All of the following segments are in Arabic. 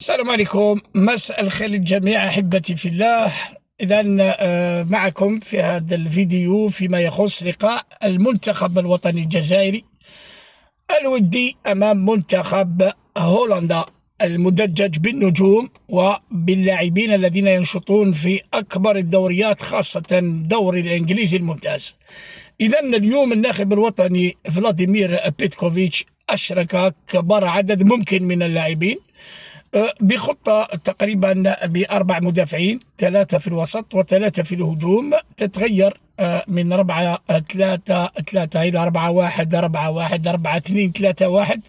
السلام عليكم، مساء الخير للجميع أحبتي في الله. إذا معكم في هذا الفيديو فيما يخص لقاء المنتخب الوطني الجزائري الودي أمام منتخب هولندا المدجج بالنجوم وباللاعبين الذين ينشطون في أكبر الدوريات، خاصة الدوري الإنجليزي الممتاز. إذا اليوم الناخب الوطني فلاديمير بيتكوفيتش أشرك كبر عدد ممكن من اللاعبين بخطة تقريبا بأربع مدافعين، ثلاثة في الوسط وثلاثة في الهجوم، تتغير من 4-3-3 إلى 4-1-4-1 4-2-3-1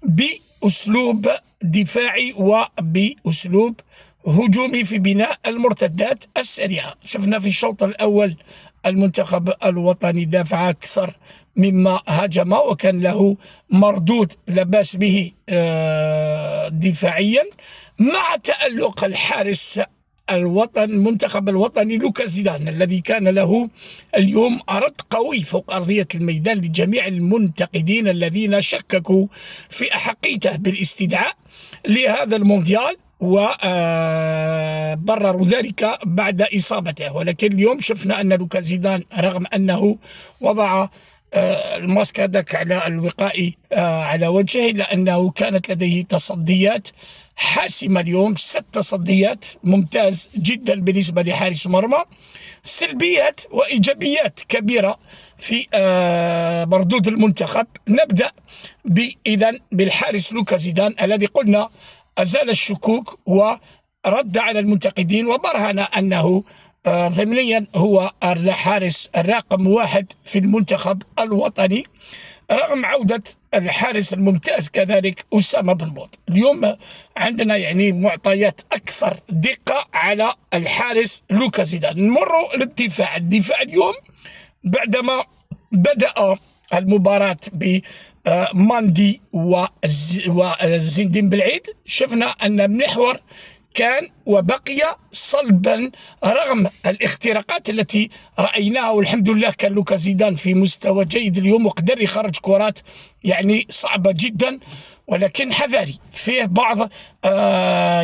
بأسلوب دفاعي وبأسلوب هجومي في بناء المرتدات السريعة. شفنا في الشوط الأول المنتخب الوطني دافع أكثر مما هاجم، وكان له مردود لا بأس به دفاعيا، مع تألق الحارس المنتخب الوطني لوكا زيدان الذي كان له اليوم رد قوي فوق أرضية الميدان لجميع المنتقدين الذين شككوا في أحقيته بالاستدعاء لهذا المونديال وبرروا ذلك بعد إصابته. ولكن اليوم شفنا أن لوكا زيدان رغم أنه وضع الماسك هذاك على الوقائي على وجهه، إلا أنه كانت لديه تصديات حاسمة اليوم، 6 تصديات، ممتاز جدا بالنسبة لحارس مرمى. سلبيات وإيجابيات كبيرة في مردود المنتخب. نبدأ إذن بالحارس لوكا زيدان الذي قلنا أزال الشكوك ورد على المنتقدين وبرهن أنه ضمنيا هو الحارس الرقم 1 في المنتخب الوطني، رغم عودة الحارس الممتاز كذلك أسامة بن بوط. اليوم عندنا يعني معطيات أكثر دقة على الحارس لوكا زيدان. نمر للدفاع. الدفاع اليوم بعدما بدأ المباراة بماندي وزين بالعيد، شفنا أن المحور كان وبقي صلبا رغم الاختراقات التي رأيناها، والحمد لله كان لوكا زيدان في مستوى جيد اليوم وقدر يخرج كرات يعني صعبة جدا، ولكن حذاري فيه بعض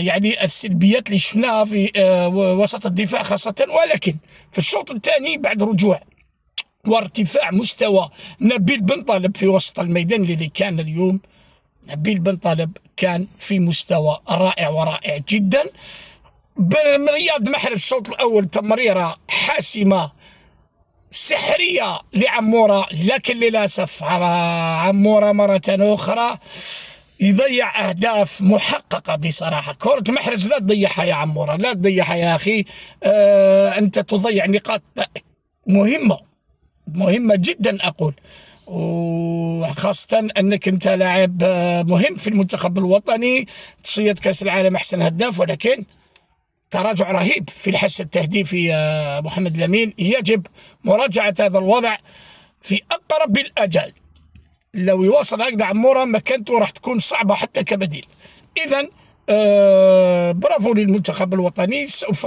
يعني السلبيات اللي شفناها في وسط الدفاع خاصة. ولكن في الشوط الثاني بعد رجوع وارتفاع مستوى نبيل بن طالب في وسط الميدان الذي كان اليوم، نبيل بن طالب كان في مستوى رائع ورائع جدا. رياض محرز الشوط الأول تمريرة حاسمة سحرية لعمورة، لكن للأسف عمورة مرة أخرى يضيع أهداف محققة. بصراحة كرة محرز لا تضيعها يا عمورة، لا تضيعها يا أخي. أنت تضيع نقاط مهمة جدا أقول، وخاصة أنك أنت لاعب مهم في المنتخب الوطني، تصيد كأس العالم أحسن هداف، ولكن تراجع رهيب في الحس التهديفي يا محمد لمين. يجب مراجعة هذا الوضع في أقرب الأجل. لو يواصل هكذا عمورة مكانته راح تكون صعبة حتى كبديل. إذن برافو للمنتخب الوطني. سوف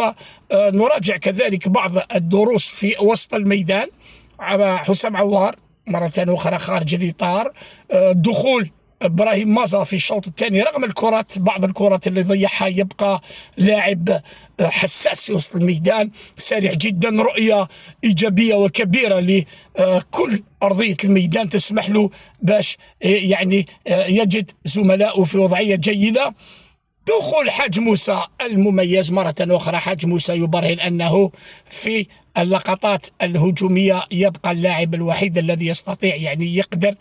نراجع كذلك بعض الدروس في وسط الميدان. حسام عوار مرة أخرى خارج الإطار، دخول إبراهيم مازا في الشوط الثاني رغم الكرات، بعض الكرات اللي ضيعها، يبقى لاعب حساس في وسط الميدان، سريع جدا، رؤية إيجابية وكبيرة لكل أرضية الميدان تسمح له باش يعني يجد زملائه في وضعية جيدة. دخول حاج موسى المميز مرة أخرى. حاج موسى يبرهن أنه في اللقطات الهجومية يبقى اللاعب الوحيد الذي يستطيع يعني يقدر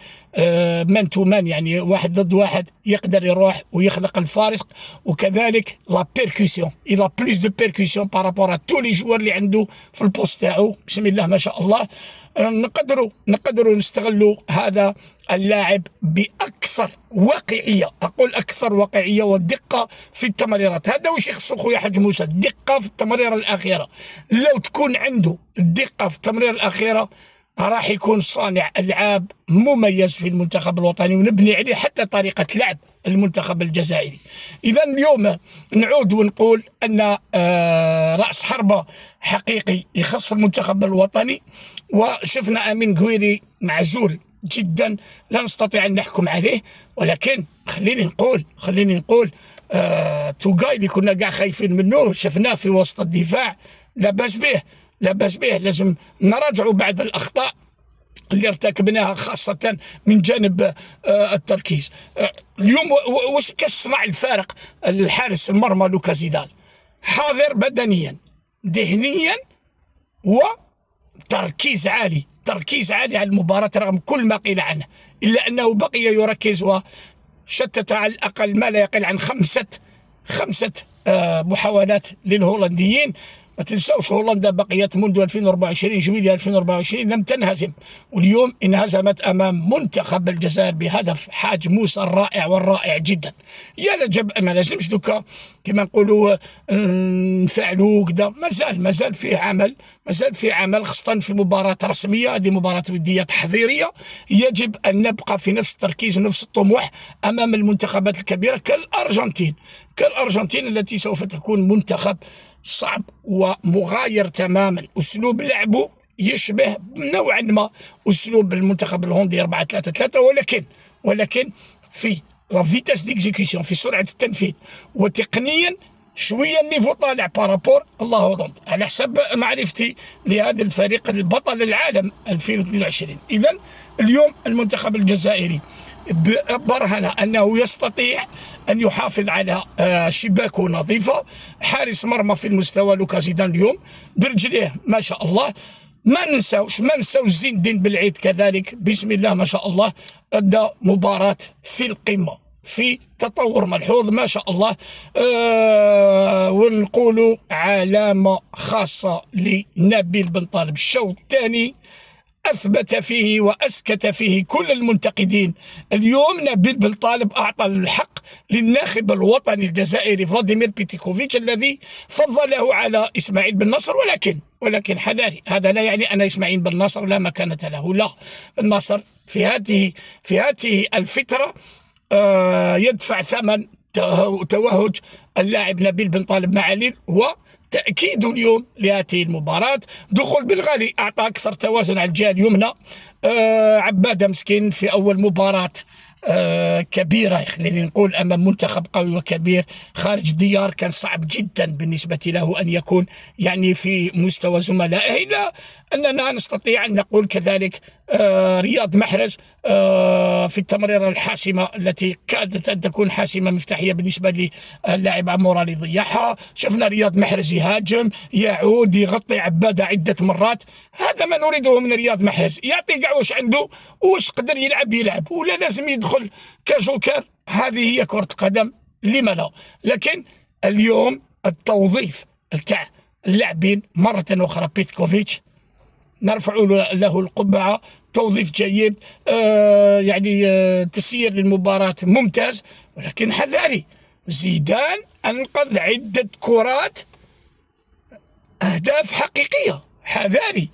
من تو مان، يعني واحد ضد واحد، يقدر يروح ويخلق الفارق. وكذلك لا بيركوسيون، إلى بلوس دو بيركوسيون بارابور تو لي جوار اللي عنده في البوست تاعو، بسم الله ما شاء الله. نقدروا نستغلوا هذا اللاعب بأكثر واقعية، أقول أكثر واقعية ودقة في التمريرات. هذا وش يخصو خويا حاج موسى، الدقة في التمريرة الأخيرة. لو تكون عنده الدقة في التمريرة الأخيرة راح يكون صانع ألعاب مميز في المنتخب الوطني، ونبني عليه حتى طريقة لعب المنتخب الجزائري. إذا اليوم نعود ونقول أن رأس حربة حقيقي يخص المنتخب الوطني. وشفنا أمين قويري معزول جدا لا نستطيع أن نحكم عليه. ولكن خليني نقول توغاي اللي كنا كاع خايفين منه شفناه في وسط الدفاع، لا بأس به. لازم نراجعوا بعض الأخطاء اللي ارتكبناها خاصة من جانب التركيز. اليوم واش كيصنع الفارق الحارس المرمى لوكا زيدان؟ حاضر بدنيا، ذهنيا، وتركيز عالي على المباراة رغم كل ما قيل عنه، إلا أنه بقي يركز وشتت على الأقل ما لا يقل عن خمسة محاولات للهولنديين. ما تنسوش هولندا بقيت منذ 2024 جويلية 2024 لم تنهزم، واليوم انهزمت امام منتخب الجزائر بهدف حاج موسى الرائع والرائع جدا. يا لجب ما لازمش دوكا كما نقولوا نفعلوا كذا، مازال فيه عمل خاصة في مباراة رسمية. هذه مباراة ودية تحضيرية، يجب أن نبقى في نفس التركيز ونفس الطموح أمام المنتخبات الكبيرة كالأرجنتين التي سوف تكون منتخب صعب ومغاير تماما. أسلوب لعبه يشبه نوعا ما أسلوب المنتخب الهولندي 4-3-3، ولكن في لا فيتاس ديكزيكسيون، في سرعة التنفيذ، وتقنيا شوية النيفو طالع بارابور الله هولندا على حسب معرفتي لهذا الفريق البطل العالم 2022. إذن اليوم المنتخب الجزائري برهن أنه يستطيع أن يحافظ على شباكه نظيفة. حارس مرمى في المستوى لوكا زيدان اليوم برجليه ما شاء الله. ما ننساوش زين الدين بالعيد كذلك بسم الله ما شاء الله، أدى مباراة في القمة في تطور ملحوظ ما شاء الله. ونقولوا علامة خاصة لنبيل بن طالب. الشوط الثاني أثبت فيه وأسكت فيه كل المنتقدين. اليوم نبيل بن طالب أعطى الحق للناخب الوطني الجزائري فلاديمير بيتيكوفيتش الذي فضله على إسماعيل بن نصر. ولكن حذاري، هذا لا يعني أن إسماعيل بن نصر لا مكانة له، لا. بن نصر في هذه الفترة يدفع ثمن توهج اللاعب نبيل بن طالب مع ليل، وتأكيد اليوم لهذه المباراة. دخول بالغالي أعطى أكثر توازن على الجهة اليمنى. عبادة مسكين في أول مباراة كبيرة خلينا نقول أمام منتخب قوي وكبير خارج الديار، كان صعب جدا بالنسبة له أن يكون يعني في مستوى زملائه، إلا أننا نستطيع أن نقول كذلك رياض محرز في التمريرة الحاسمة التي كادت أن تكون حاسمة مفتاحية بالنسبة للاعب عمورة اللي ضيعها. شفنا رياض محرز يهاجم، يعود، يغطي عبادة عدة مرات. هذا ما نريده من رياض محرز، يعطي كاع واش عنده واش قدر يلعب، ولا لازم يدخل كجوكر. هذه هي كرة القدم، لما لا؟ لكن اليوم التوظيف تاع اللاعبين مرة أخرى بيتكوفيتش نرفع له القبعة، توظيف جيد، تسيير للمباراة ممتاز. ولكن حذاري، زيدان أنقذ عدة كرات أهداف حقيقية. حذاري،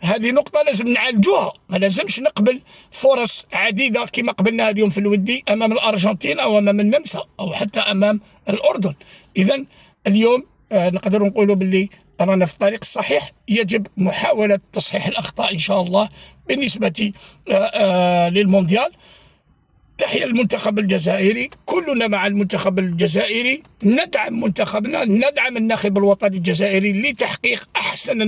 هذه نقطة لازم نعالجوها. ما لازمش نقبل فرص عديدة كما قبلناها اليوم في الودي أمام الأرجنتين أو أمام النمسا أو حتى أمام الأردن. إذن اليوم نقدر نقولوا باللي رانا في الطريق الصحيح. يجب محاولة تصحيح الأخطاء إن شاء الله بالنسبة للمونديال. تحية المنتخب الجزائري، كلنا مع المنتخب الجزائري، ندعم منتخبنا، ندعم الناخب الوطني الجزائري لتحقيق أحسن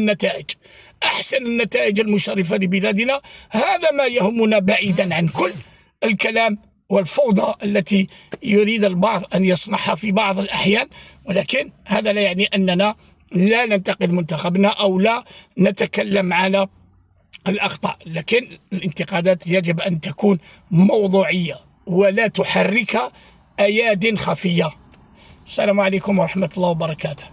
النتائج المشرفة لبلادنا. هذا ما يهمنا بعيدا عن كل الكلام والفوضى التي يريد البعض أن يصنعها في بعض الأحيان. ولكن هذا لا يعني أننا لا ننتقد منتخبنا أو لا نتكلم على الأخطاء، لكن الانتقادات يجب أن تكون موضوعية ولا تحرك أياد خفية. السلام عليكم ورحمة الله وبركاته.